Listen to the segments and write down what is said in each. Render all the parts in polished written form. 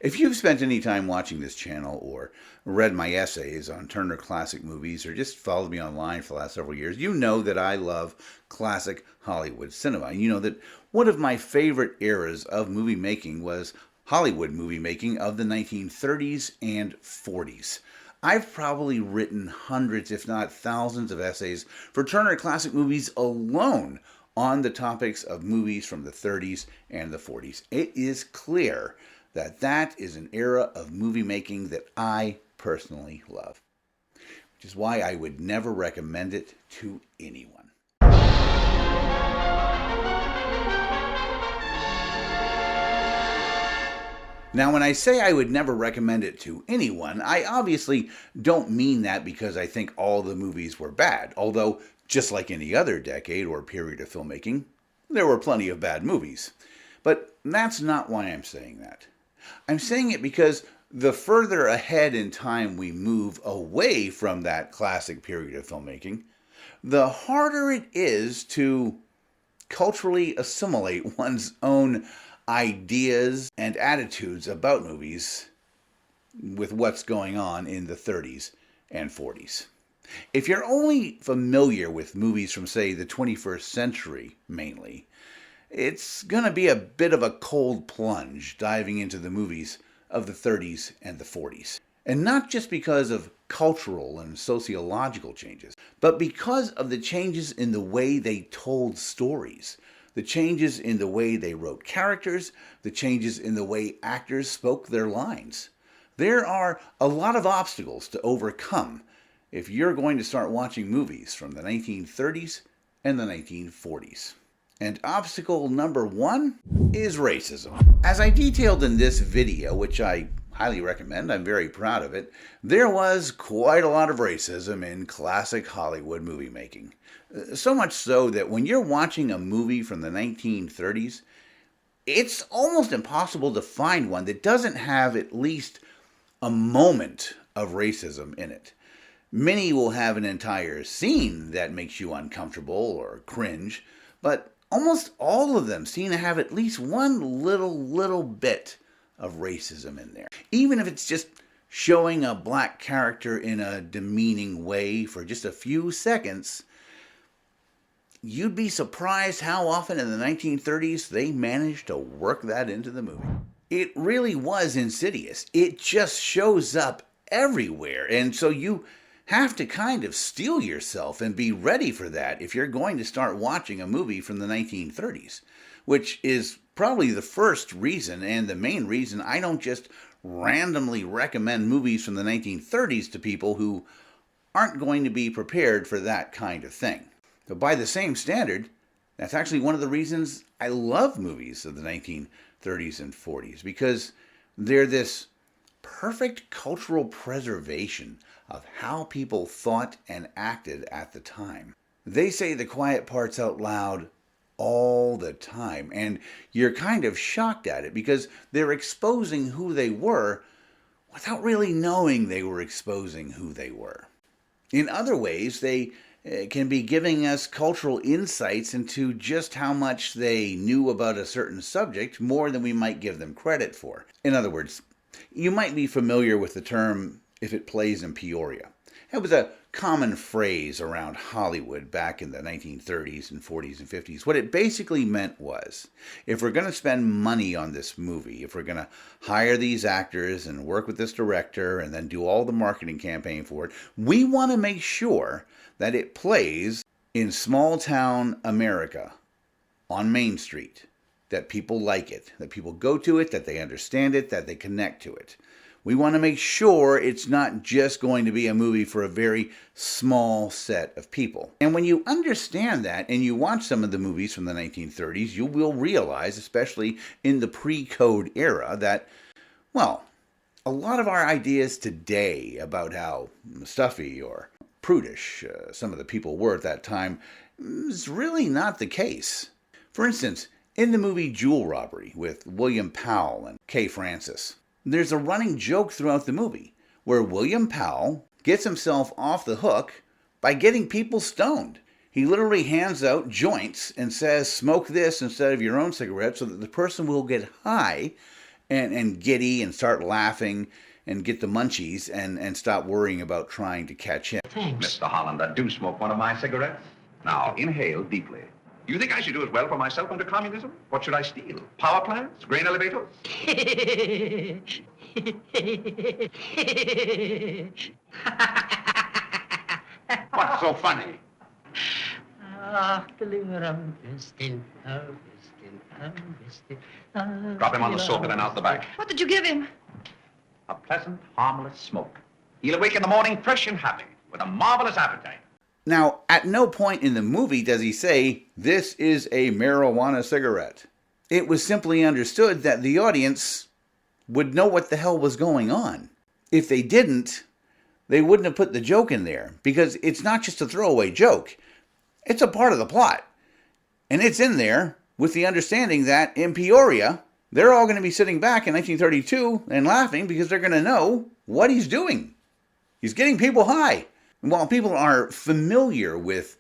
If you've spent any time watching this channel or read my essays on Turner Classic Movies or just followed me online for the last several years, you know that I love classic Hollywood cinema. You know that one of my favorite eras of movie making was Hollywood movie making of the 1930s and 40s. I've probably written hundreds, if not thousands, of essays for Turner Classic Movies alone on the topics of movies from the 30s and the 40s. It is clear that is an era of movie making that I personally love, which is why I would never recommend it to anyone. Now, when I say I would never recommend it to anyone, I obviously don't mean that because I think all the movies were bad, although just like any other decade or period of filmmaking, there were plenty of bad movies. But that's not why I'm saying that. I'm saying it because the further ahead in time we move away from that classic period of filmmaking, the harder it is to culturally assimilate one's own ideas and attitudes about movies with what's going on in the 30s and 40s. If you're only familiar with movies from, say, the 21st century mainly, it's going to be a bit of a cold plunge diving into the movies of the 30s and the 40s. And not just because of cultural and sociological changes, but because of the changes in the way they told stories, the changes in the way they wrote characters, the changes in the way actors spoke their lines. There are a lot of obstacles to overcome if you're going to start watching movies from the 1930s and the 1940s. And obstacle number one is racism. As I detailed in this video, which I highly recommend, I'm very proud of it, there was quite a lot of racism in classic Hollywood movie making. So much so that when you're watching a movie from the 1930s, it's almost impossible to find one that doesn't have at least a moment of racism in it. Many will have an entire scene that makes you uncomfortable or cringe, but almost all of them seem to have at least one little bit of racism in there. Even if it's just showing a black character in a demeaning way for just a few seconds, you'd be surprised how often in the 1930s they managed to work that into the movie. It really was insidious. It just shows up everywhere, and so you have to kind of steel yourself and be ready for that if you're going to start watching a movie from the 1930s, which is probably the first reason and the main reason I don't just randomly recommend movies from the 1930s to people who aren't going to be prepared for that kind of thing. So by the same standard, that's actually one of the reasons I love movies of the 1930s and 40s, because they're this perfect cultural preservation of how people thought and acted at the time. They say the quiet parts out loud all the time, and you're kind of shocked at it because they're exposing who they were without really knowing they were exposing who they were. In other ways, they can be giving us cultural insights into just how much they knew about a certain subject more than we might give them credit for. In other words, you might be familiar with the term, "if it plays in Peoria." It was a common phrase around Hollywood back in the 1930s and 40s and 50s. What it basically meant was, if we're going to spend money on this movie, if we're going to hire these actors and work with this director and then do all the marketing campaign for it, we want to make sure that it plays in small town America on Main Street, that people like it, that people go to it, that they understand it, that they connect to it. We want to make sure it's not just going to be a movie for a very small set of people. And when you understand that and you watch some of the movies from the 1930s, you will realize, especially in the pre-code era, that, well, a lot of our ideas today about how stuffy or prudish some of the people were at that time is really not the case. For instance, in the movie Jewel Robbery with William Powell and Kay Francis, there's a running joke throughout the movie where William Powell gets himself off the hook by getting people stoned. He literally hands out joints and says, "Smoke this instead of your own cigarette," so that the person will get high and giddy and start laughing and get the munchies and stop worrying about trying to catch him. Thanks. Mr. Hollander, do smoke one of my cigarettes. Now, inhale deeply. You think I should do as well for myself under communism? What should I steal? Power plants? Grain elevators? What's so funny? Drop him on the sofa, then out the back. What did you give him? A pleasant, harmless smoke. He'll awake in the morning fresh and happy, with a marvelous appetite. Now, at no point in the movie does he say, "This is a marijuana cigarette." It was simply understood that the audience would know what the hell was going on. If they didn't, they wouldn't have put the joke in there, because it's not just a throwaway joke. It's a part of the plot. And it's in there with the understanding that in Peoria, they're all going to be sitting back in 1932 and laughing because they're going to know what he's doing. He's getting people high. And while people are familiar with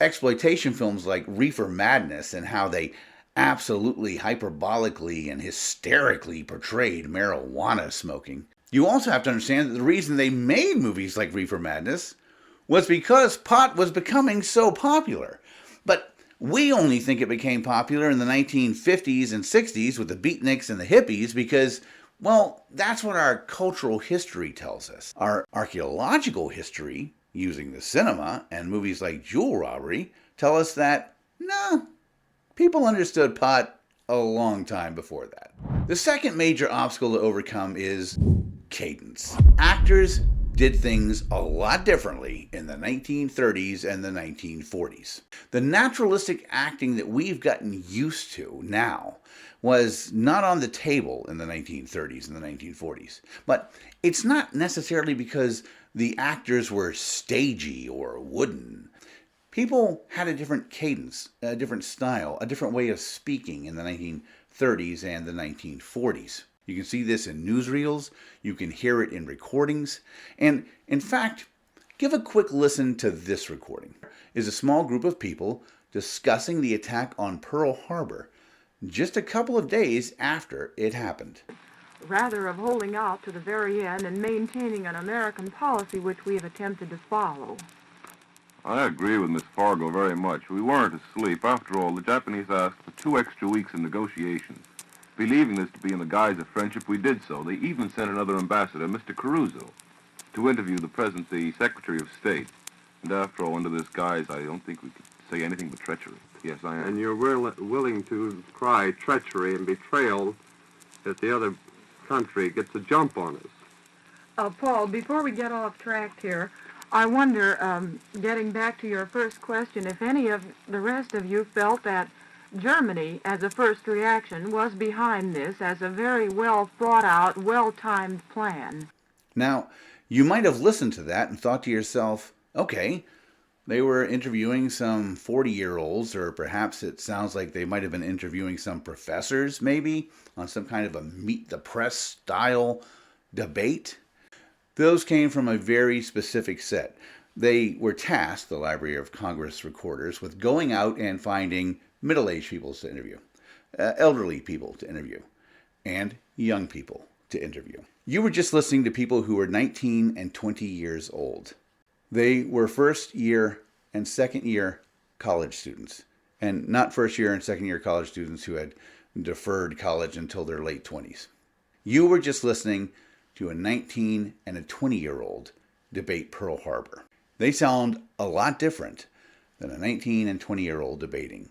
exploitation films like Reefer Madness and how they absolutely hyperbolically and hysterically portrayed marijuana smoking, you also have to understand that the reason they made movies like Reefer Madness was because pot was becoming so popular. But we only think it became popular in the 1950s and 60s with the beatniks and the hippies because, well, that's what our cultural history tells us. Our archaeological history, using the cinema and movies like Jewel Robbery, tell us that, no, people understood pot a long time before that. The second major obstacle to overcome is cadence. Actors did things a lot differently in the 1930s and the 1940s. The naturalistic acting that we've gotten used to now was not on the table in the 1930s and the 1940s. But it's not necessarily because the actors were stagey or wooden. People had a different cadence, a different style, a different way of speaking in the 1930s and the 1940s. You can see this in newsreels, you can hear it in recordings, and in fact, give a quick listen to this recording. It's a small group of people discussing the attack on Pearl Harbor just a couple of days after it happened. Rather of holding out to the very end and maintaining an American policy which we have attempted to follow. I agree with Miss Fargo very much. We weren't asleep. After all, the Japanese asked for 2 extra weeks in negotiations. Believing this to be in the guise of friendship, we did so. They even sent another ambassador, Mr. Caruso, to interview the Secretary of State. And after all, under this guise, I don't think we could say anything but treachery. Yes, I am. And you're willing to cry treachery and betrayal if the other country gets a jump on us. Paul, before we get off track here, I wonder, getting back to your first question, if any of the rest of you felt that Germany, as a first reaction, was behind this as a very well thought out, well-timed plan. Now, you might have listened to that and thought to yourself, okay, they were interviewing some 40-year-olds, or perhaps it sounds like they might have been interviewing some professors, maybe, on some kind of a meet the press style debate. Those came from a very specific set. They were tasked, the Library of Congress recorders, with going out and finding middle-aged people to interview, elderly people to interview, and young people to interview. You were just listening to people who were 19 and 20 years old. They were first-year and second-year college students, and not first-year and second-year college students who had deferred college until their late 20s. You were just listening to a 19 and a 20-year-old debate Pearl Harbor. They sound a lot different than a 19 and 20-year-old debating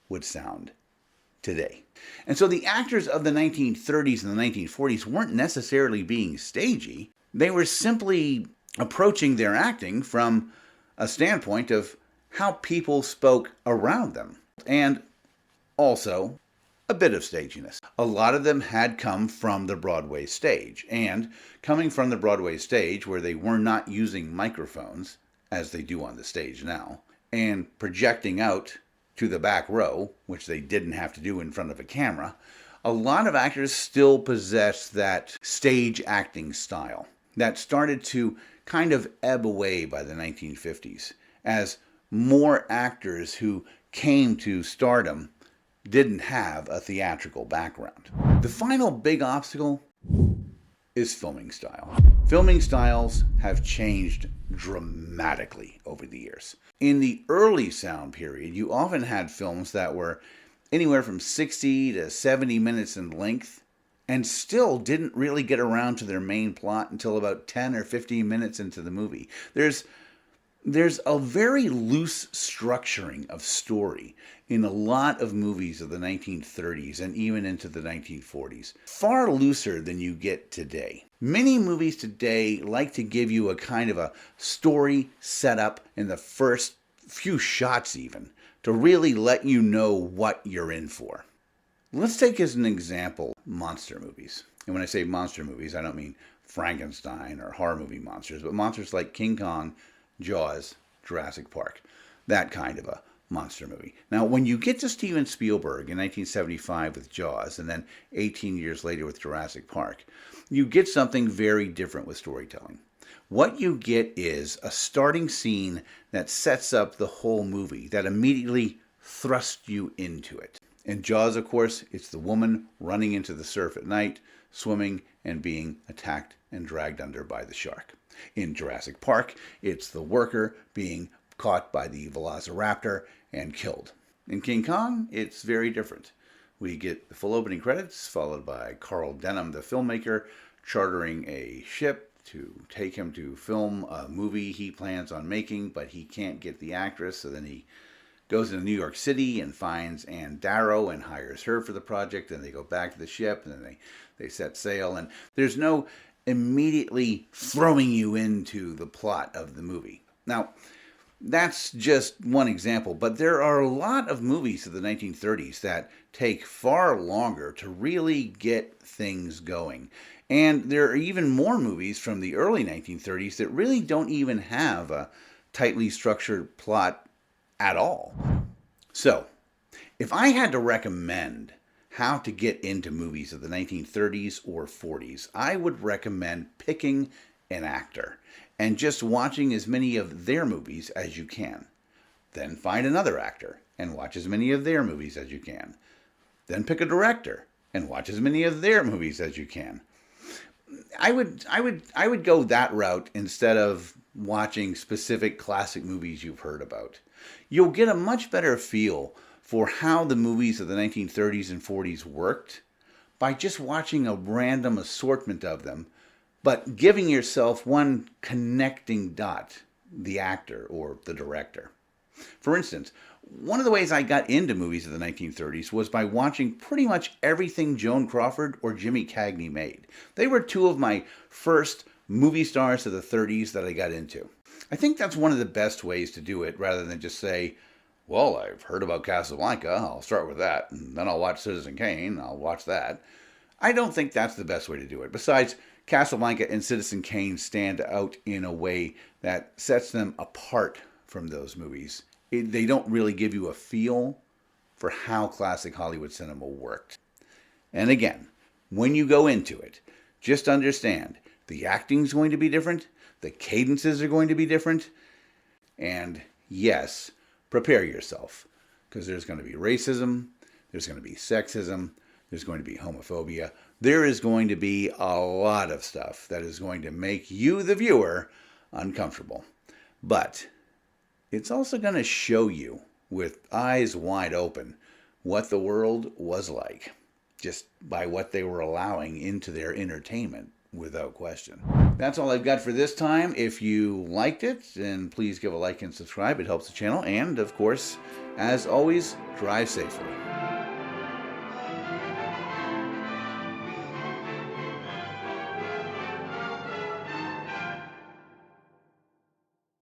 would sound today. And so the actors of the 1930s and the 1940s weren't necessarily being stagey. They were simply approaching their acting from a standpoint of how people spoke around them, and also a bit of staginess. A lot of them had come from the Broadway stage, and coming from the Broadway stage where they were not using microphones, as they do on the stage now, and projecting out to the back row, which they didn't have to do in front of a camera, a lot of actors still possess that stage acting style that started to kind of ebb away by the 1950s as more actors who came to stardom didn't have a theatrical background. The final big obstacle is filming style. Filming styles have changed dramatically over the years. In the early sound period, you often had films that were anywhere from 60 to 70 minutes in length and still didn't really get around to their main plot until about 10 or 15 minutes into the movie. There's a very loose structuring of story in a lot of movies of the 1930s and even into the 1940s. Far looser than you get today. Many movies today like to give you a kind of a story setup in the first few shots even, to really let you know what you're in for. Let's take as an example monster movies. And when I say monster movies, I don't mean Frankenstein or horror movie monsters, but monsters like King Kong, Jaws, Jurassic Park, that kind of a monster movie. Now, when you get to Steven Spielberg in 1975 with Jaws, and then 18 years later with Jurassic Park, you get something very different with storytelling. What you get is a starting scene that sets up the whole movie, that immediately thrusts you into it. In Jaws, of course, it's the woman running into the surf at night, swimming, and being attacked and dragged under by the shark. In Jurassic Park, it's the worker being caught by the velociraptor and killed. In King Kong, it's very different. We get the full opening credits, followed by Carl Denham, the filmmaker, chartering a ship to take him to film a movie he plans on making, but he can't get the actress, so then he goes into New York City and finds Ann Darrow and hires her for the project, and they go back to the ship, and then they set sail, and there's no immediately throwing you into the plot of the movie. Now, that's just one example, but there are a lot of movies of the 1930s that take far longer to really get things going. And there are even more movies from the early 1930s that really don't even have a tightly structured plot at all. So, if I had to recommend how to get into movies of the 1930s or 40s, I would recommend picking an actor and just watching as many of their movies as you can. Then find another actor and watch as many of their movies as you can. Then pick a director and watch as many of their movies as you can. I would go that route instead of watching specific classic movies you've heard about. You'll get a much better feel for how the movies of the 1930s and 40s worked by just watching a random assortment of them, but giving yourself one connecting dot, the actor or the director. For instance, one of the ways I got into movies of the 1930s was by watching pretty much everything Joan Crawford or Jimmy Cagney made. They were two of my first movie stars of the 30s that I got into. I think that's one of the best ways to do it, rather than just say, well, I've heard about Casablanca, I'll start with that, and then I'll watch Citizen Kane, I'll watch that. I don't think that's the best way to do it. Besides, Casablanca and Citizen Kane stand out in a way that sets them apart from those movies. They don't really give you a feel for how classic Hollywood cinema worked. And again, when you go into it, just understand the acting's going to be different, the cadences are going to be different, and yes, prepare yourself, because there's going to be racism, there's going to be sexism, there's going to be homophobia, there is going to be a lot of stuff that is going to make you, the viewer, uncomfortable. But it's also going to show you, with eyes wide open, what the world was like, just by what they were allowing into their entertainment, without question. That's all I've got for this time. If you liked it, then please give a like and subscribe. It helps the channel. And, of course, as always, drive safely.